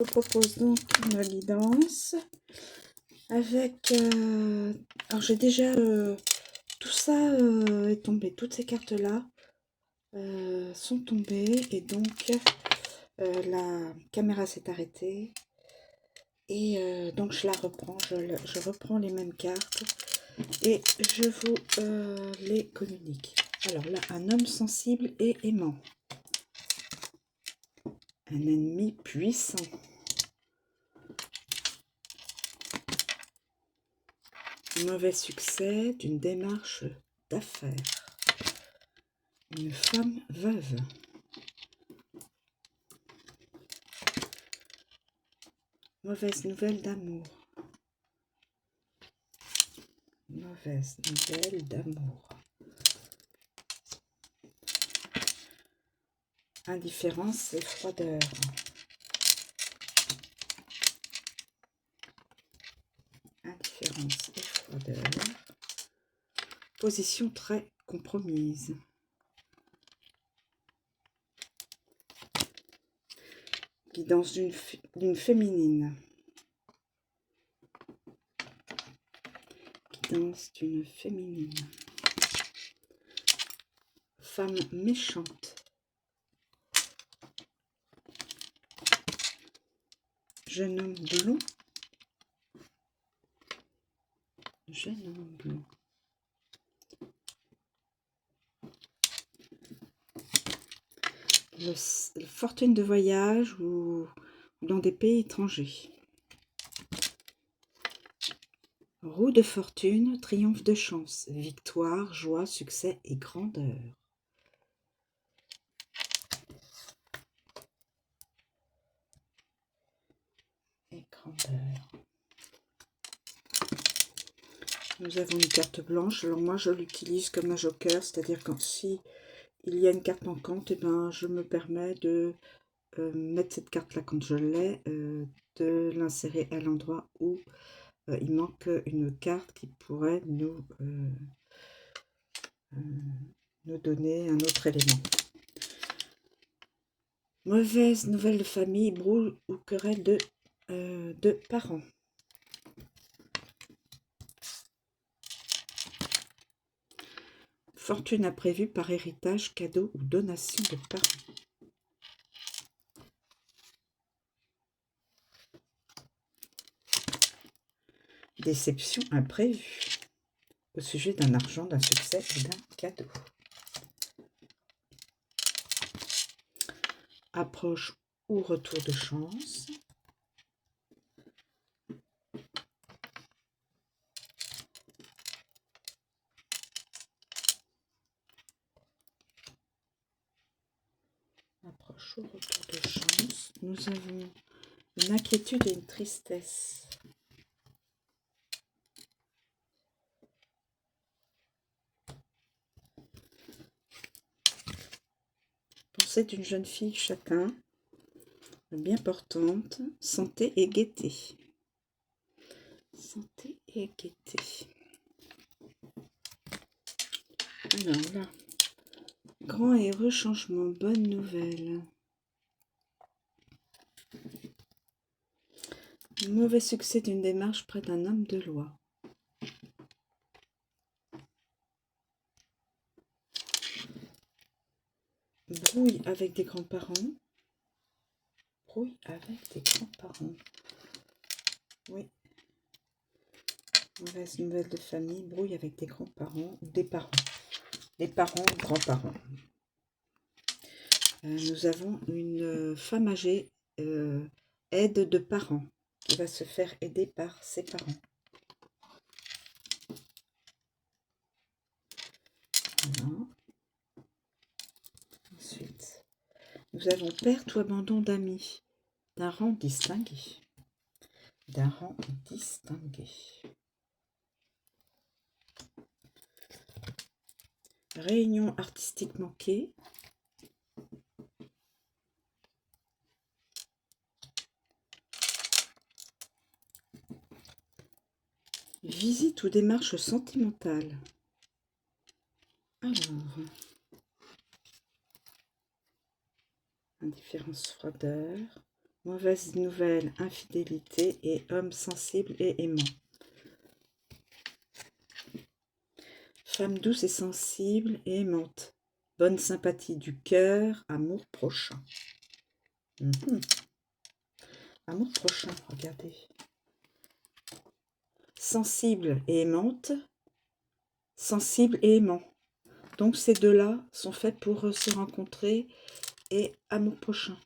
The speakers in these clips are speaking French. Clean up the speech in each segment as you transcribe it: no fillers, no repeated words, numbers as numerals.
Je vous propose donc une guidance avec... alors j'ai déjà... tout ça est tombé, toutes ces cartes-là sont tombées et donc la caméra s'est arrêtée et donc je la reprends, je reprends les mêmes cartes et je vous les communique. Alors là, un homme sensible et aimant, un ennemi puissant, mauvais succès d'une démarche d'affaires, une femme veuve, mauvaise nouvelle d'amour, mauvaise nouvelle d'amour, indifférence et froideur, indifférence et froideur, position très compromise, guidance d'une féminine, guidance d'une féminine, femme méchante, jeune homme blond, jeune homme blond, fortune de voyage ou dans des pays étrangers. Roue de fortune, triomphe de chance, victoire, joie, succès et grandeur. Et grandeur. Nous avons une carte blanche. Alors moi je l'utilise comme un joker, c'est-à-dire quand si il y a une carte manquante, et ben je me permets de mettre cette carte-là quand je l'ai, de l'insérer à l'endroit où il manque une carte qui pourrait nous donner un autre élément. Mauvaise nouvelle de famille, brouille ou querelle de parents. Fortune imprévue par héritage, cadeau ou donation de parents. Déception imprévue au sujet d'un argent, d'un succès ou d'un cadeau. Approche ou retour de chance. Approche ou retour de chance. Nous avons une inquiétude et une tristesse. Pensée d'une jeune fille chacun, bien portante, santé et gaieté. Santé et gaieté. Alors là, grand et heureux changement, bonne nouvelle. Mauvais succès d'une démarche près d'un homme de loi. Brouille avec des grands-parents. Brouille avec des grands-parents. Oui. Mauvaise nouvelle de famille. Brouille avec des grands-parents ou des parents. Les parents ou grands-parents. Nous avons une femme âgée, aide de parents, qui va se faire aider par ses parents. Voilà. Ensuite, nous avons perte ou abandon d'amis, d'un rang distingué. D'un rang distingué. Réunion artistique manquée. Visite ou démarche sentimentale. Alors, indifférence, froideur, Mauvaise nouvelle, infidélité et homme sensible et aimant. Femme douce et sensible et aimante. Bonne sympathie du cœur, amour prochain. Amour prochain, regardez. Sensible et aimante. Sensible et aimant. Donc ces deux-là sont faits pour se rencontrer et amour prochain.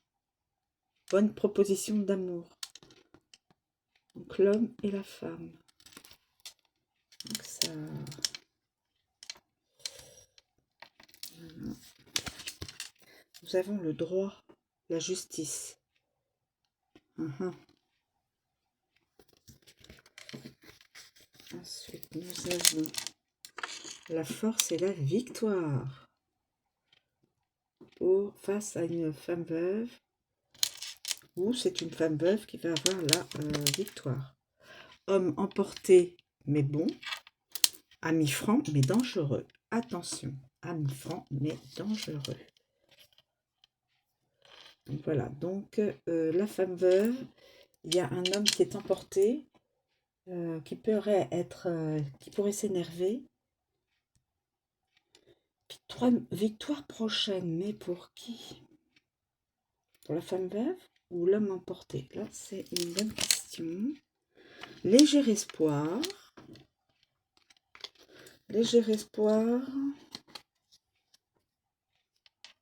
Bonne proposition d'amour. Donc l'homme et la femme. Donc ça... Voilà. Nous avons le droit, la justice. Ensuite, nous avons la force et la victoire. Face à une femme veuve, ou c'est une femme veuve qui va avoir la victoire. Homme emporté, mais bon. Ami franc, mais dangereux. Attention, ami franc, mais dangereux. Donc voilà, donc la femme veuve, il y a un homme qui est emporté, qui pourrait s'énerver. Victoire prochaine, mais pour qui? Pour la femme veuve ou l'homme emporté? Là, c'est une bonne question. Léger espoir. Léger espoir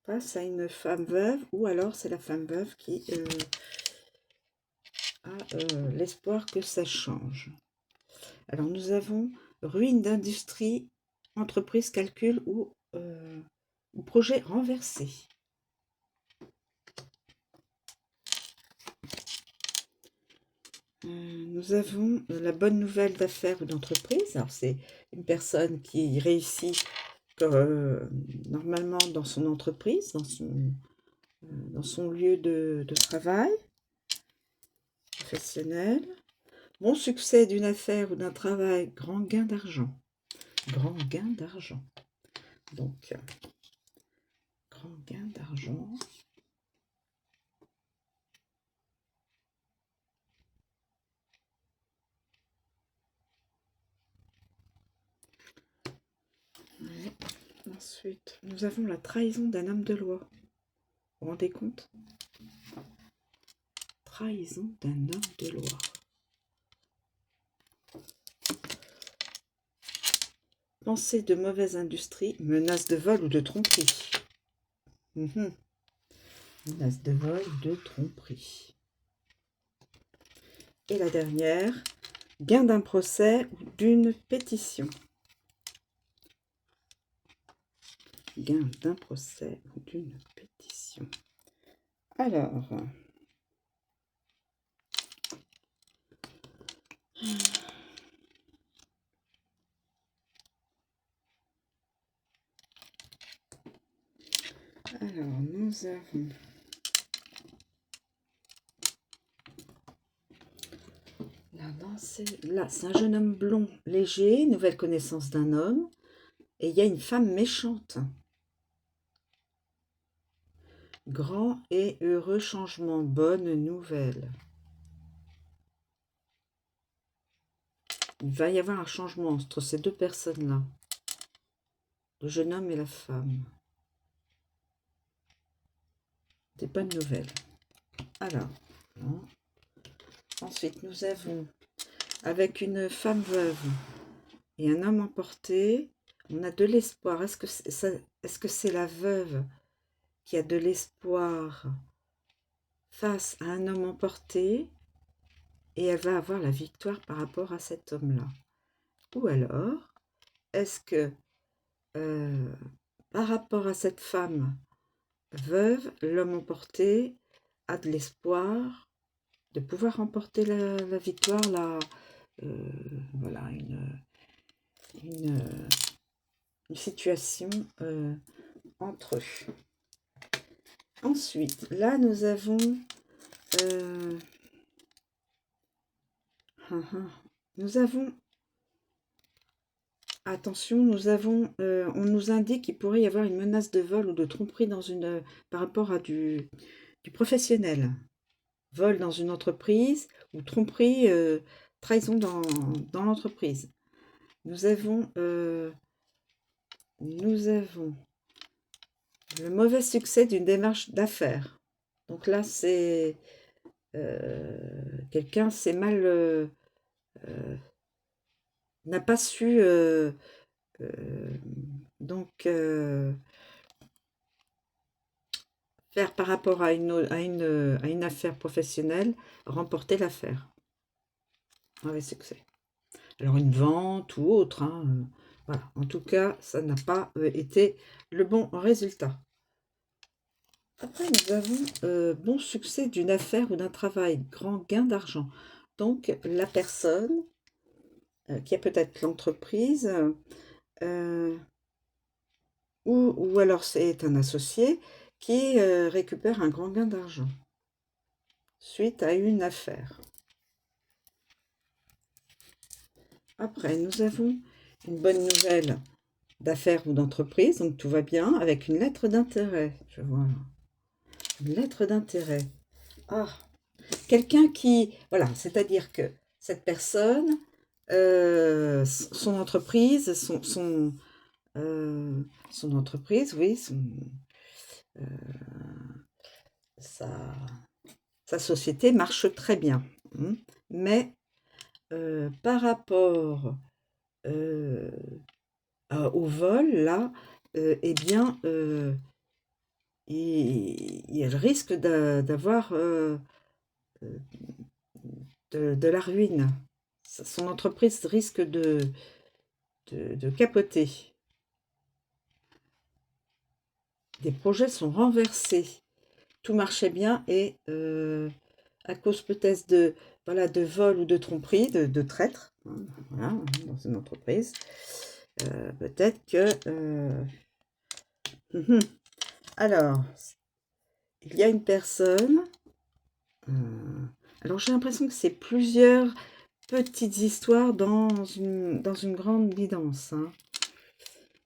face à une femme veuve, ou alors c'est la femme veuve qui a l'espoir que ça change. Alors nous avons ruine d'industrie, entreprise, calcul ou projet renversé. Nous avons la bonne nouvelle d'affaires ou d'entreprise. Alors c'est une personne qui réussit normalement dans son entreprise, dans son lieu de travail professionnel. Bon succès d'une affaire ou d'un travail, grand gain d'argent. Grand gain d'argent. Donc, grand gain d'argent. Ouais. Ensuite, nous avons la trahison d'un homme de loi. Vous vous rendez compte? Trahison d'un homme de loi. Pensée de mauvaise industrie, menace de vol ou de tromperie. Menace de vol ou de tromperie. Et la dernière, gain d'un procès ou d'une pétition. Gain d'un procès ou d'une pétition. Alors, nous avons là, c'est un jeune homme blond, léger, nouvelle connaissance d'un homme, et il y a une femme méchante. Grand et heureux changement, bonne nouvelle. Il va y avoir un changement entre ces deux personnes-là, le jeune homme et la femme. Des bonnes nouvelles. Alors, non. Ensuite, nous avons, avec une femme veuve et un homme emporté, on a de l'espoir. Est-ce que c'est la veuve qui a de l'espoir face à un homme emporté et elle va avoir la victoire par rapport à cet homme-là? Ou alors, est-ce que par rapport à cette femme veuve, l'homme emporté a de l'espoir de pouvoir remporter la victoire, voilà, une situation entre eux. Ensuite, là, nous avons attention, on nous indique qu'il pourrait y avoir une menace de vol ou de tromperie par rapport à du professionnel. vol dans une entreprise ou tromperie, trahison dans l'entreprise. Nous avons le mauvais succès d'une démarche d'affaires. Donc là, c'est quelqu'un s'est mal, n'a pas su donc faire par rapport à une affaire professionnelle, remporter l'affaire. Mauvais succès. Alors une vente ou autre, hein, voilà. En tout cas, ça n'a pas été le bon résultat. Après, nous avons bon succès d'une affaire ou d'un travail, grand gain d'argent. Donc, la personne qui a peut-être l'entreprise, ou alors c'est un associé qui récupère un grand gain d'argent suite à une affaire. Après, nous avons une bonne nouvelle d'affaires ou d'entreprise, donc tout va bien, avec une lettre d'intérêt. Je vois une lettre d'intérêt. Ah, quelqu'un qui... Voilà, c'est-à-dire que cette personne, son entreprise, son entreprise, oui, euh, sa société marche très bien. Hein. Mais par rapport au vol, là, eh bien, il risque d'avoir de la ruine. Son entreprise risque de capoter. Des projets sont renversés. Tout marchait bien et à cause peut-être voilà, de vol ou de tromperie, de traître, hein, voilà, dans une entreprise, peut-être que... Alors, il y a une personne... alors j'ai l'impression que c'est plusieurs petites histoires dans une grande guidance. Hein.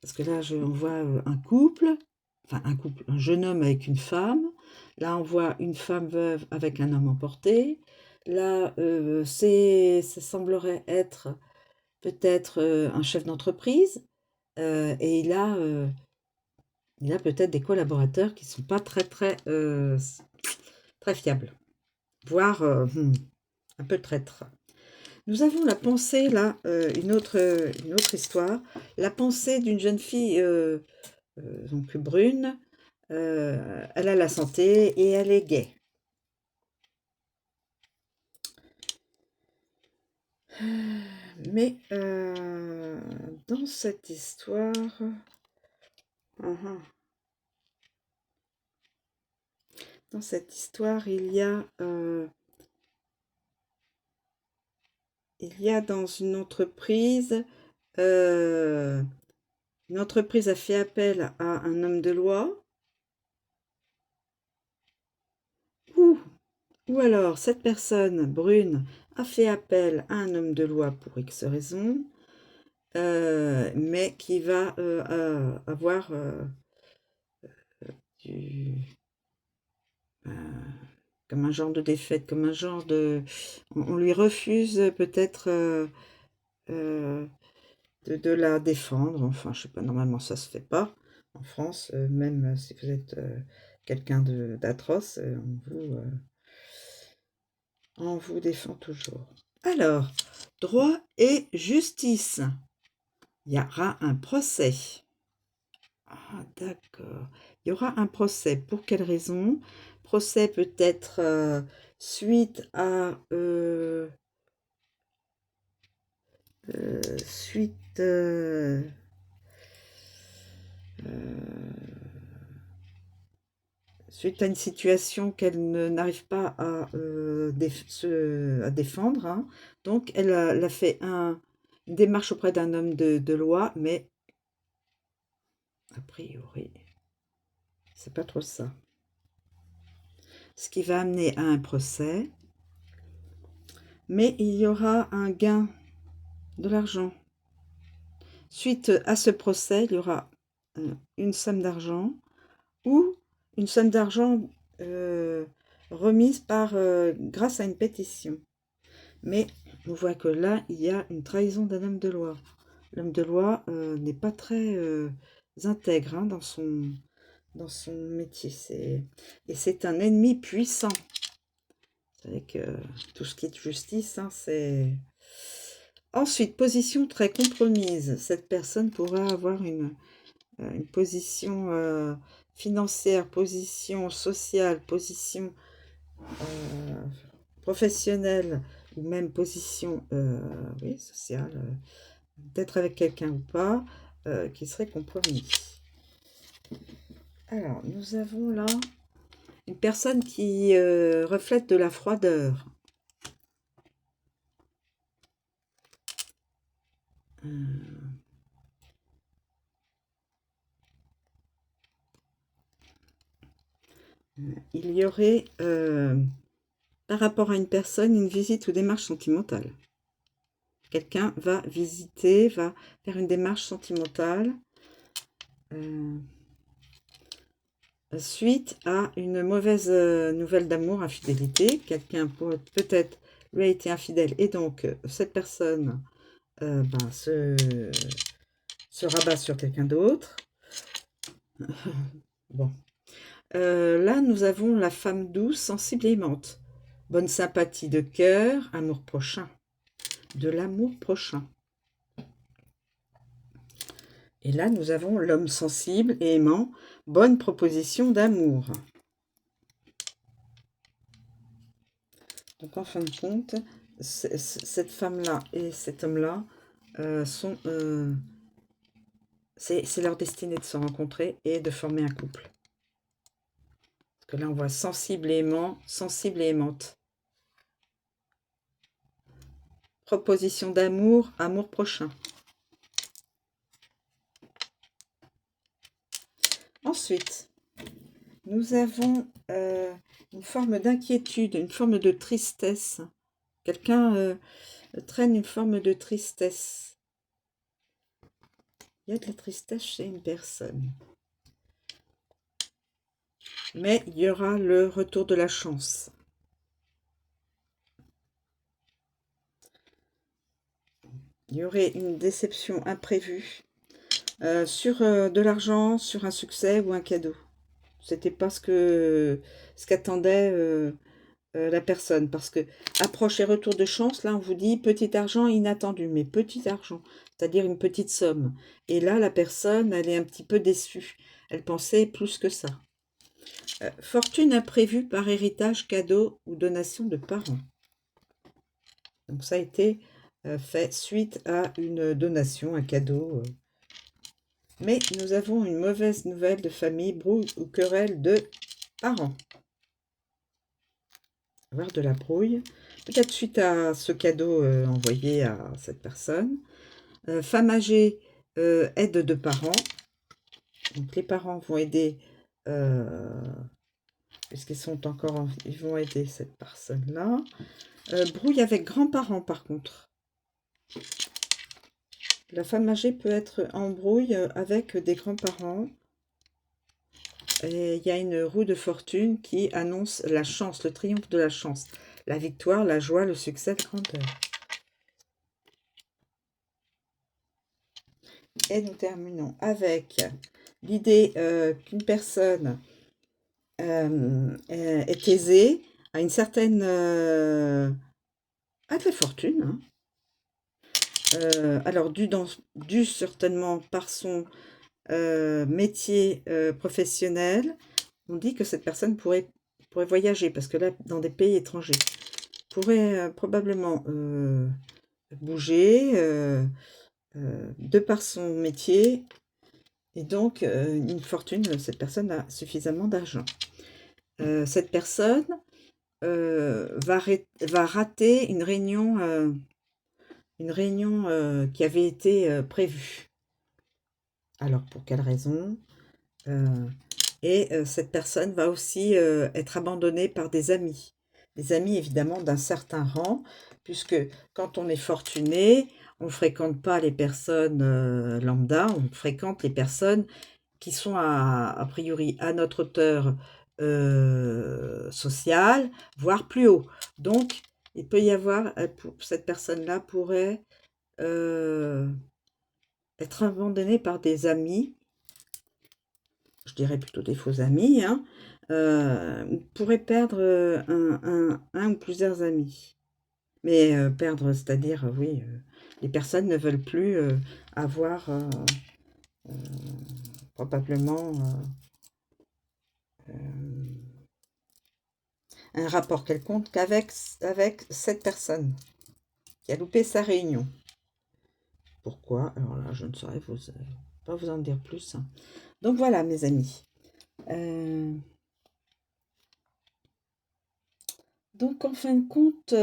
Parce que là, on voit un couple, enfin un jeune homme avec une femme. Là, on voit une femme veuve avec un homme emporté. Là, ça semblerait être peut-être un chef d'entreprise. Et il a peut-être des collaborateurs qui ne sont pas très fiables, voire un peu traîtres. Nous avons la pensée, là, une autre histoire, la pensée d'une jeune fille donc brune, elle a la santé et elle est gaie. Mais dans cette histoire, dans cette histoire, il y a dans une entreprise a fait appel à un homme de loi, ou alors cette personne brune a fait appel à un homme de loi pour X raisons, mais qui va avoir comme un genre de défaite, comme un genre de... On lui refuse peut-être de la défendre. Enfin, je sais pas, normalement ça se fait pas en France, même si vous êtes quelqu'un d'atroce, on vous défend toujours. Alors, droit et justice. Il y aura un procès. Ah, d'accord. Il y aura un procès. Pour quelle raison? Procès peut-être suite à... suite... suite à une situation qu'elle n'arrive pas à défendre. Hein. Donc, elle a fait une démarche auprès d'un homme de loi, mais a priori, c'est pas trop ça. Ce qui va amener à un procès, mais il y aura un gain de l'argent. Suite à ce procès, il y aura une somme d'argent ou une somme d'argent remise grâce à une pétition. Mais on voit que là, il y a une trahison d'un homme de loi. L'homme de loi n'est pas très intègre hein, dans son métier. Et c'est un ennemi puissant. Vous savez que tout ce qui est justice, hein, c'est... Ensuite, position très compromise. Cette personne pourra avoir une position financière, position sociale, position professionnelle, ou même position oui, sociale, d'être avec quelqu'un ou pas, qui serait compromis. Alors, nous avons là une personne qui reflète de la froideur. Il y aurait, par rapport à une personne, une visite ou démarche sentimentale. Quelqu'un va visiter, va faire une démarche sentimentale suite à une mauvaise nouvelle d'amour, infidélité. Quelqu'un peut-être lui a été infidèle et donc cette personne se rabat sur quelqu'un d'autre. Bon. Là, nous avons la femme douce, sensible et aimante. Bonne sympathie de cœur, amour prochain. De l'amour prochain. Et là, nous avons l'homme sensible et aimant. Bonne proposition d'amour. Donc, en fin de compte, cette femme-là et cet homme-là sont... c'est leur destinée de se rencontrer et de former un couple. Parce que là, on voit sensible et aimant, sensible et aimante. Proposition d'amour, amour prochain. Ensuite, nous avons une forme d'inquiétude, une forme de tristesse. Quelqu'un traîne une forme de tristesse. Il y a de la tristesse chez une personne. Mais il y aura le retour de la chance. Il y aurait une déception imprévue sur de l'argent, sur un succès ou un cadeau. C'était pas ce qu'attendait la personne. Parce que approche et retour de chance, là on vous dit petit argent inattendu, mais petit argent, c'est-à-dire une petite somme. Et là la personne, elle est un petit peu déçue. Elle pensait plus que ça. Fortune imprévue par héritage, cadeau ou donation de parents. Donc ça a été fait suite à une donation, un cadeau. Mais nous avons une mauvaise nouvelle de famille, brouille ou querelle de parents. Avoir de la brouille, peut-être suite à ce cadeau envoyé à cette personne. Femme âgée, aide de parents. Donc les parents vont aider, puisqu'ils sont encore ils vont aider cette personne-là. Brouille avec grands-parents par contre. La femme âgée peut être en brouille avec des grands-parents. Et il y a une roue de fortune qui annonce la chance, le triomphe de la chance. La victoire, la joie, le succès, la grandeur. Et nous terminons avec l'idée qu'une personne est aisée, a une certaine... a de la fortune, hein. Alors, dû certainement par son métier professionnel, on dit que cette personne pourrait voyager, parce que là, dans des pays étrangers, pourrait probablement bouger de par son métier, et donc une fortune, cette personne a suffisamment d'argent. Cette personne va rater une réunion qui avait été prévue. Alors, pour quelle raison? Cette personne va aussi être abandonnée par des amis. Des amis, évidemment, d'un certain rang, puisque quand on est fortuné, on ne fréquente pas les personnes lambda, on fréquente les personnes qui sont a priori à notre hauteur social, voire plus haut. Donc, il peut y avoir, cette personne-là pourrait être abandonnée par des amis, je dirais plutôt des faux amis, hein, pourrait perdre un ou plusieurs amis. Mais perdre, c'est-à-dire, oui, les personnes ne veulent plus avoir probablement un rapport quelconque avec cette personne qui a loupé sa réunion. Pourquoi? Alors là, je ne saurais pas vous en dire plus, hein. Donc voilà, mes amis. Donc en fin de compte,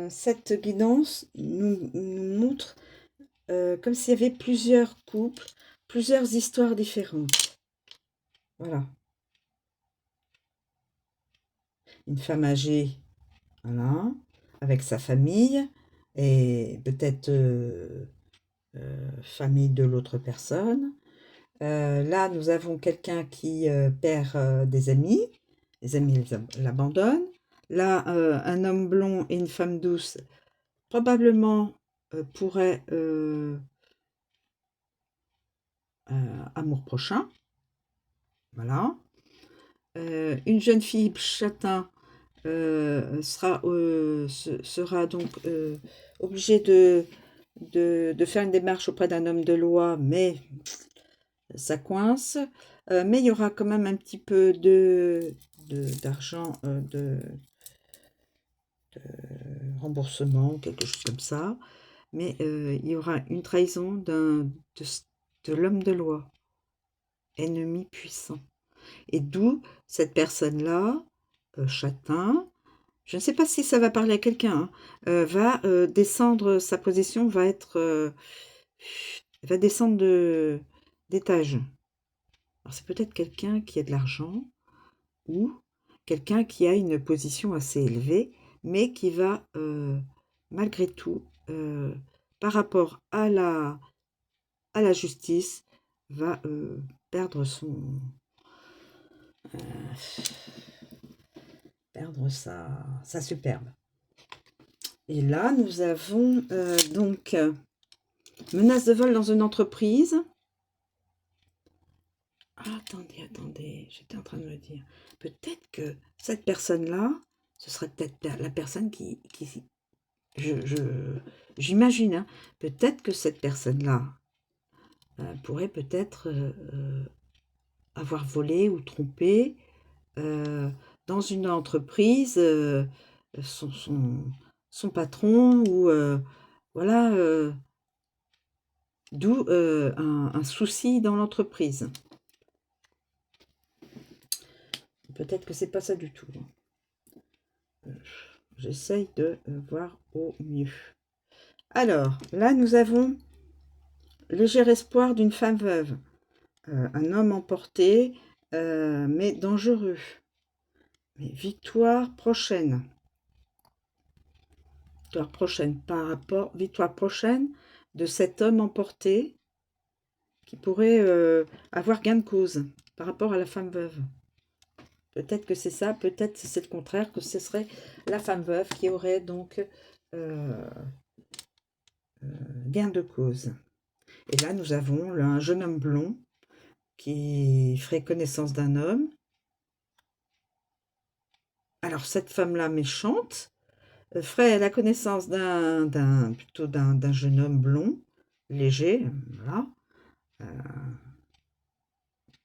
cette guidance nous montre comme s'il y avait plusieurs couples, plusieurs histoires différentes. Voilà. Une femme âgée, voilà, avec sa famille, et peut-être famille de l'autre personne. Là, nous avons quelqu'un qui perd des amis. Les amis l'abandonnent. Là, un homme blond et une femme douce, probablement, pourraient amour prochain. Voilà. Une jeune fille châtain sera donc obligée de faire une démarche auprès d'un homme de loi, mais ça coince. Mais il y aura quand même un petit peu d'argent, de remboursement, quelque chose comme ça. Mais il y aura une trahison de l'homme de loi, ennemi puissant. Et d'où cette personne-là, châtain, je ne sais pas si ça va parler à quelqu'un, hein, va descendre, sa position va être, va descendre d'étage. Alors c'est peut-être quelqu'un qui a de l'argent ou quelqu'un qui a une position assez élevée, mais qui va malgré tout, par rapport à la justice, va perdre perdre sa superbe. Et là, nous avons donc menace de vol dans une entreprise. Ah, attendez, j'étais en train de me dire, peut-être que cette personne-là, ce serait peut-être la personne qui j'imagine, hein, peut-être que cette personne-là pourrait peut-être avoir volé ou trompé dans une entreprise son patron, ou voilà, d'où un souci dans l'entreprise. Peut-être que c'est pas ça du tout. J'essaye de voir au mieux. Alors, là, nous avons léger espoir d'une femme veuve. Un homme emporté, mais dangereux. Mais victoire prochaine. Victoire prochaine victoire prochaine de cet homme emporté qui pourrait avoir gain de cause par rapport à la femme veuve. Peut-être que c'est ça, peut-être c'est le contraire, que ce serait la femme veuve qui aurait donc gain de cause. Et là, nous avons un jeune homme blond qui ferait connaissance d'un homme. Alors, cette femme-là méchante ferait la connaissance plutôt d'un jeune homme blond, léger, voilà.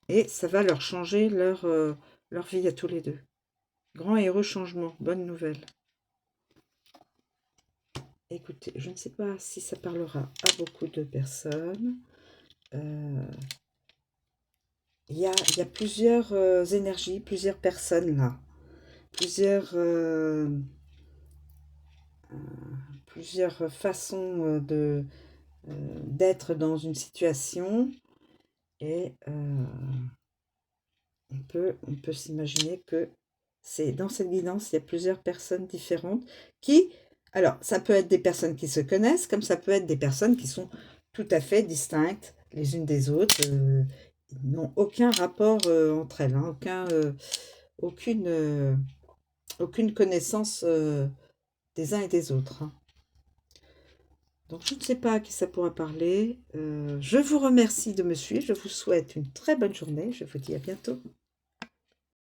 Et ça va leur changer leur vie à tous les deux. Grand et heureux changement, bonne nouvelle. Écoutez, je ne sais pas si ça parlera à beaucoup de personnes. Il y a plusieurs énergies, plusieurs personnes là. Plusieurs façons d'être dans une situation. Et on peut s'imaginer que c'est dans cette guidance, il y a plusieurs personnes différentes qui, alors ça peut être des personnes qui se connaissent, comme ça peut être des personnes qui sont tout à fait distinctes les unes des autres, n'ont aucun rapport entre elles, hein, aucune, aucune connaissance des uns et des autres, hein. Donc je ne sais pas à qui ça pourra parler. Je vous remercie de me suivre. Je vous souhaite une très bonne journée. Je vous dis à bientôt.